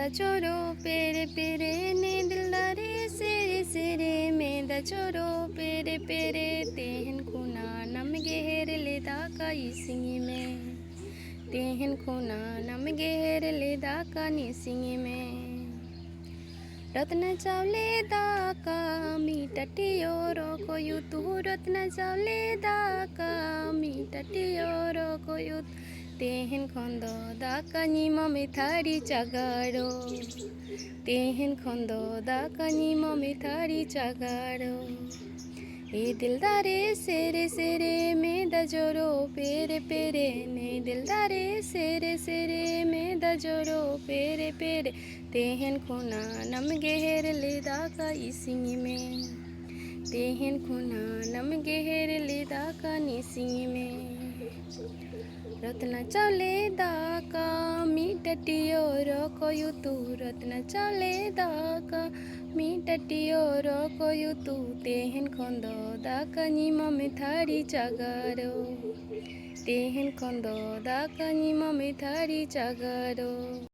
मेदा चोरो पेरे पेरे ने दिलदारे सेरे सेरे मेदा चोरो पेरे पेरे तेहन खुना नमगे हेरले दाका इसिंगी में तेहन खुना नमगे हेरले दाका निसिंगी में रत्न चावले दाका मीटटियोरो कोयुतु रत्न चावले दाका मीटटियोरो कोयुत तेहन खंदो दाका निमा में थारी चागारो तेहन खंदो दाका निमा में थारी चागारो ए दिलदारे सेरे सेरे मेदा जोरो पेरे पेरे ने दिलदारे सेरे सेरे मेदा जोरो पेरे पेरे तेहन खुना नमगे हेरले दाका इसिंगी में तेहन खुना नमगे हेरले दाका निसिंगी में रत्न चावले दाका मीटटियोरो कोयुतु रत्न चावले दाका मीटटियोरो कोयुतु तेहन खंदो दाका निमा में थारी चागारो तेहन खंदो दाका निमा में थारी चागारो।